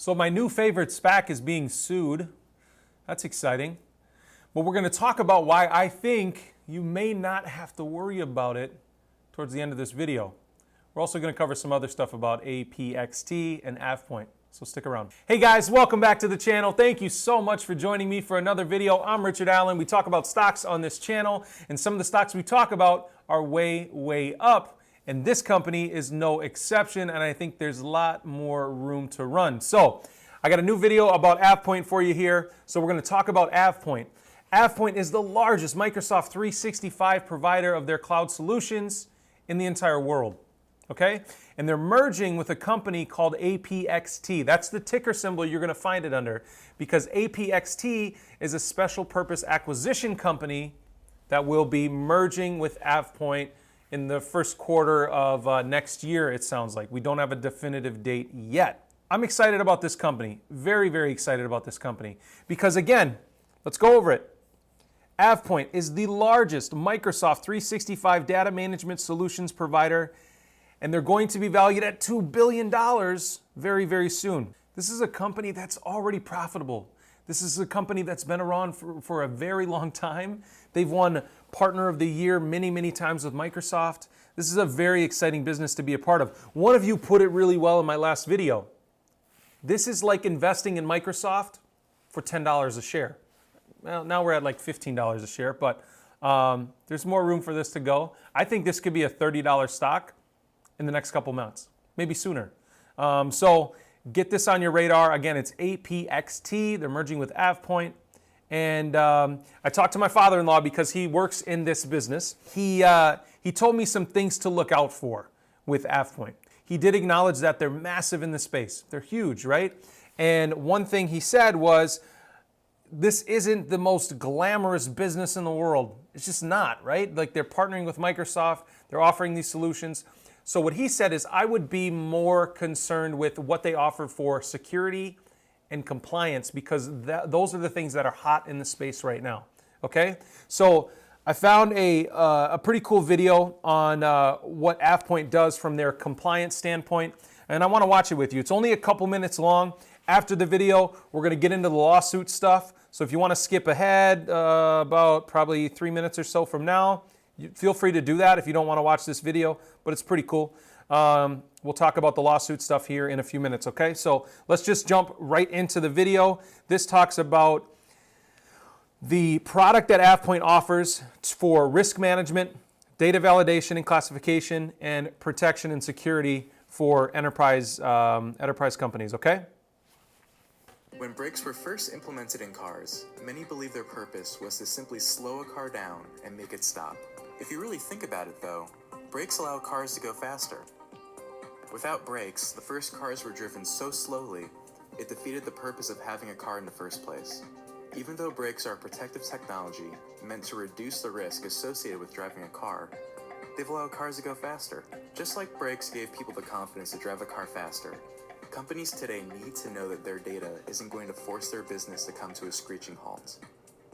So my new favorite SPAC is being sued. That's exciting. But we're going to talk about why I think you may not have to worry about it towards the end of this video. We're also going to cover some other stuff about APXT and AvePoint. So stick around. Hey guys, welcome back to the channel. Thank you so much for joining me for another video. I'm Richard Allan. We talk about stocks on this channel, and some of the stocks we talk about are way up. And this company is no exception, and I think there's a lot more room to run. So I got a new video about AvePoint for you here. So we're going to talk about AvePoint. AvePoint is the largest Microsoft 365 provider of their cloud solutions in the entire world. Okay? And they're merging with a company called APXT. That's the ticker symbol you're going to find it under, because APXT is a special purpose acquisition company that will be merging with AvePoint in the first quarter of next year, it sounds like. We don't have a definitive date yet. I'm excited about this company, very excited about this company, because again, let's go over it. AvePoint is the largest Microsoft 365 data management solutions provider, and they're going to be valued at $2 billion very soon. This is a company that's already profitable. This is a company that's been around for a very long time. They've won Partner of the Year many times with Microsoft. This is a very exciting business to be a part of. One of you put it really well in my last video. This is like investing in Microsoft for $10 a share. Well, now we're at like $15 a share, but there's more room for this to go. I think this could be a $30 stock in the next couple months, maybe sooner. So get this on your radar. Again, it's APXT. They're merging with AvePoint. And I talked to my father-in-law because he works in this business. He told me some things to look out for with AvePoint. He did acknowledge that they're massive in the space. They're huge, right? And one thing he said was, this isn't the most glamorous business in the world. It's just not, right? Like, they're partnering with Microsoft. They're offering these solutions. So what he said is, I would be more concerned with what they offer for security and compliance, because those are the things that are hot in the space right now. Okay, so I found a pretty cool video on what AvePoint does from their compliance standpoint, and I want to watch it with you. It's only a couple minutes long. After the video, we're going to get into the lawsuit stuff. So if you want to skip ahead about probably 3 minutes or so from now, feel free to do that if you don't want to watch this video, but it's pretty cool. We'll talk about the lawsuit stuff here in a few minutes, okay? So let's just jump right into the video. This talks about the product that AvePoint offers for risk management, data validation and classification, and protection and security for enterprise companies, okay? When brakes were first implemented in cars, many believed their purpose was to simply slow a car down and make it stop. If you really think about it though, brakes allow cars to go faster. Without brakes, the first cars were driven so slowly, it defeated the purpose of having a car in the first place. Even though brakes are a protective technology meant to reduce the risk associated with driving a car, they've allowed cars to go faster. Just like brakes gave people the confidence to drive a car faster, companies today need to know that their data isn't going to force their business to come to a screeching halt.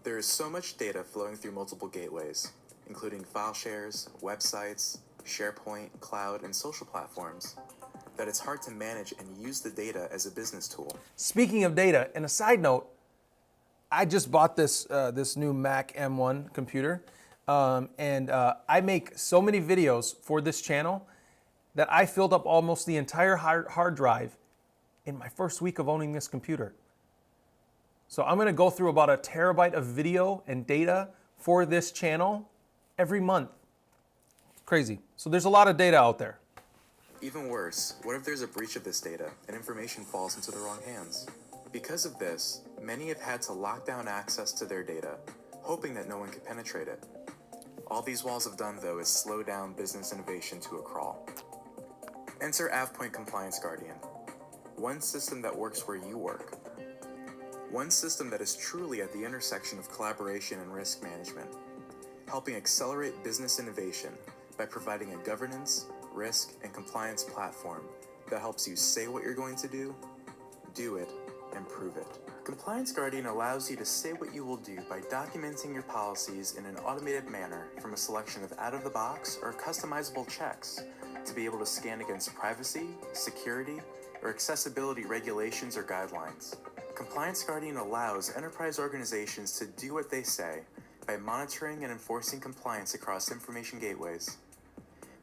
There is so much data flowing through multiple gateways, including file shares, websites, SharePoint, cloud, and social platforms, that it's hard to manage and use the data as a business tool. Speaking of data, and a side note, I just bought this new Mac M1 computer, and I make so many videos for this channel that I filled up almost the entire hard drive in my first week of owning this computer. So I'm going to go through about 1 terabyte of video and data for this channel every month. Crazy. So there's a lot of data out there. Even worse, what if there's a breach of this data and information falls into the wrong hands? Because of this, many have had to lock down access to their data, hoping that no one could penetrate it. All these walls have done, though, is slow down business innovation to a crawl. Enter AvePoint Compliance Guardian. One system that works where you work. One system that is truly at the intersection of collaboration and risk management, helping accelerate business innovation by providing a governance, risk, and compliance platform that helps you say what you're going to do it, and prove it. Compliance Guardian allows you to say what you will do by documenting your policies in an automated manner from a selection of out-of-the-box or customizable checks to be able to scan against privacy, security, or accessibility regulations or guidelines. Compliance Guardian allows enterprise organizations to do what they say by monitoring and enforcing compliance across information gateways.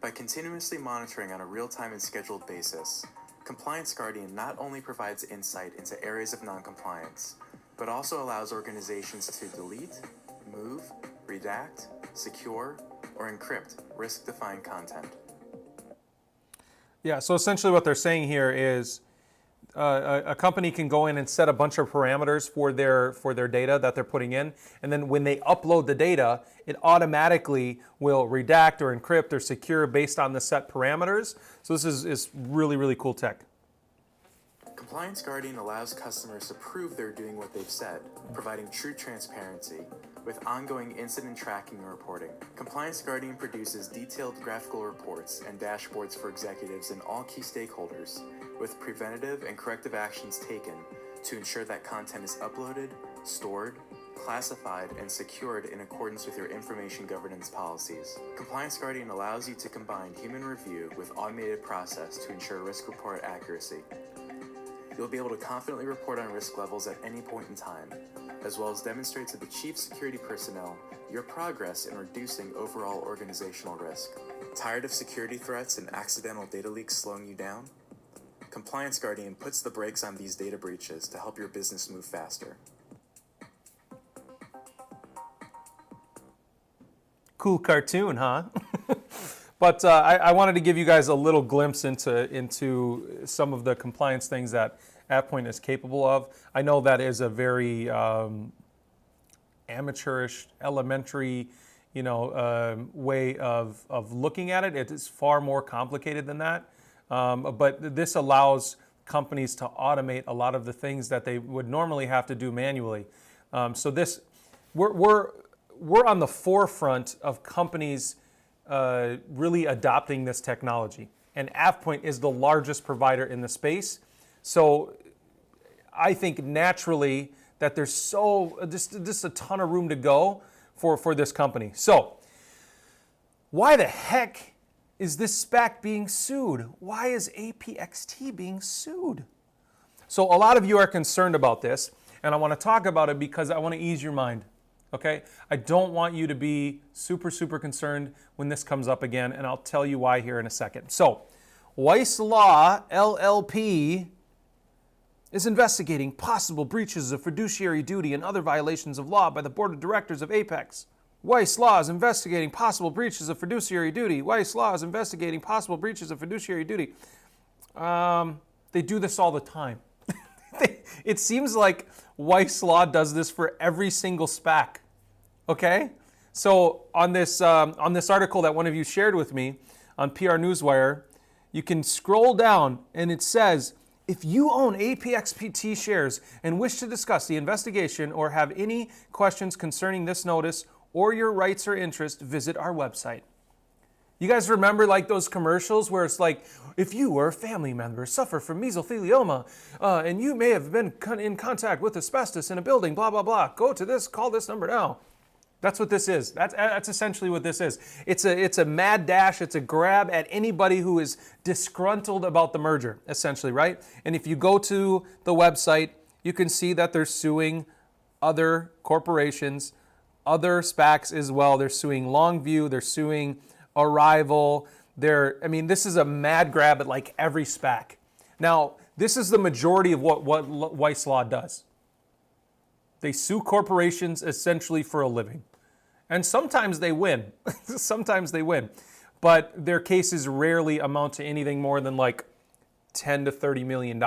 By continuously monitoring on a real-time and scheduled basis, Compliance Guardian not only provides insight into areas of non-compliance, but also allows organizations to delete, move, redact, secure, or encrypt risk-defined content. Yeah, so essentially what they're saying here is a company can go in and set a bunch of parameters for their data that they're putting in, and then when they upload the data, it automatically will redact or encrypt or secure based on the set parameters. So this is really, really cool tech. Compliance Guardian allows customers to prove they're doing what they've said, providing true transparency with ongoing incident tracking and reporting. Compliance Guardian produces detailed graphical reports and dashboards for executives and all key stakeholders, with preventative and corrective actions taken to ensure that content is uploaded, stored, classified, and secured in accordance with your information governance policies. Compliance Guardian allows you to combine human review with automated process to ensure risk report accuracy. You'll be able to confidently report on risk levels at any point in time, as well as demonstrate to the chief security personnel your progress in reducing overall organizational risk. Tired of security threats and accidental data leaks slowing you down? Compliance Guardian puts the brakes on these data breaches to help your business move faster. Cool cartoon, huh? But I wanted to give you guys a little glimpse into some of the compliance things that AvePoint is capable of. I know that is a very amateurish, elementary, way of looking at it. It is far more complicated than that. But this allows companies to automate a lot of the things that they would normally have to do manually. So this, we're on the forefront of companies really adopting this technology. And AvePoint is the largest provider in the space. So I think naturally that there's just a ton of room to go for this company. So why the heck is this SPAC being sued? Why is APXT being sued? So a lot of you are concerned about this, and I want to talk about it because I want to ease your mind. Okay? I don't want you to be super, super concerned when this comes up again, and I'll tell you why here in a second. So, Weiss Law LLP is investigating possible breaches of fiduciary duty and other violations of law by the board of directors of Apex. Weiss Law is investigating possible breaches of fiduciary duty. Weiss Law is investigating possible breaches of fiduciary duty. They do this all the time. It seems like Weiss Law does this for every single SPAC. Okay? So on this article that one of you shared with me on PR Newswire, you can scroll down and it says, if you own APXT shares and wish to discuss the investigation or have any questions concerning this notice or your rights or interests, visit our website. You guys remember like those commercials where it's like, if you or a family member suffer from mesothelioma and you may have been in contact with asbestos in a building, blah, blah, blah, call this number now. That's what this is. That's essentially what this is. It's a mad dash. It's a grab at anybody who is disgruntled about the merger, essentially, right? And if you go to the website, you can see that they're suing other corporations, other SPACs as well. They're suing Longview. They're suing Arrival. This is a mad grab at like every SPAC. Now, this is the majority of what Weiss Law does. They sue corporations essentially for a living. And sometimes they win. Sometimes they win. But their cases rarely amount to anything more than like $10 to $30 million.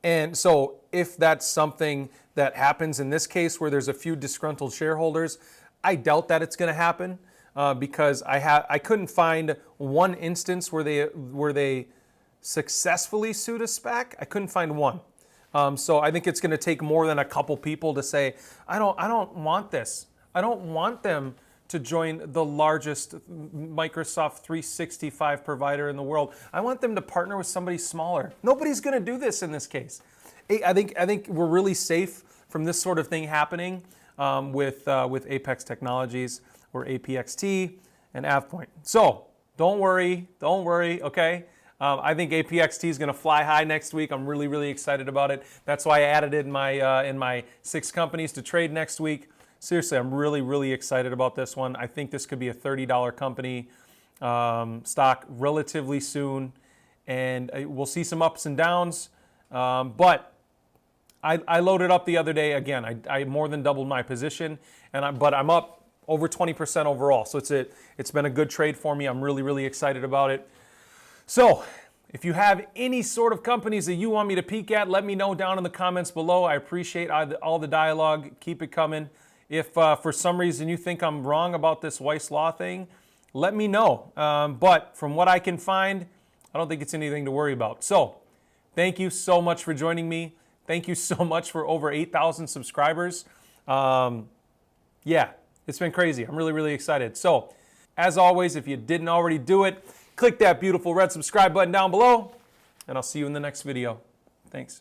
And so if that's something that happens in this case where there's a few disgruntled shareholders, I doubt that it's going to happen because I couldn't find one instance where they successfully sued a SPAC. I couldn't find one. So I think it's going to take more than a couple people to say, I don't want this. I don't want them to join the largest Microsoft 365 provider in the world. I want them to partner with somebody smaller. Nobody's going to do this in this case. I think we're really safe from this sort of thing happening with Apex Technologies or APXT and AvePoint. So don't worry, okay? I think APXT is going to fly high next week. I'm really, really excited about it. That's why I added it in my 6 companies to trade next week. Seriously, I'm really, really excited about this one. I think this could be a $30 company stock relatively soon, and we'll see some ups and downs. But I loaded up the other day again. I more than doubled my position, but I'm up over 20% overall. So it's been a good trade for me. I'm really, really excited about it. So if you have any sort of companies that you want me to peek at, let me know down in the comments below. I appreciate all the dialogue. Keep it coming. If for some reason you think I'm wrong about this Weiss Law thing, let me know. But from what I can find, I don't think it's anything to worry about. So thank you so much for joining me. Thank you so much for over 8,000 subscribers. Yeah, it's been crazy. I'm really, really excited. So as always, if you didn't already do it, click that beautiful red subscribe button down below, and I'll see you in the next video. Thanks.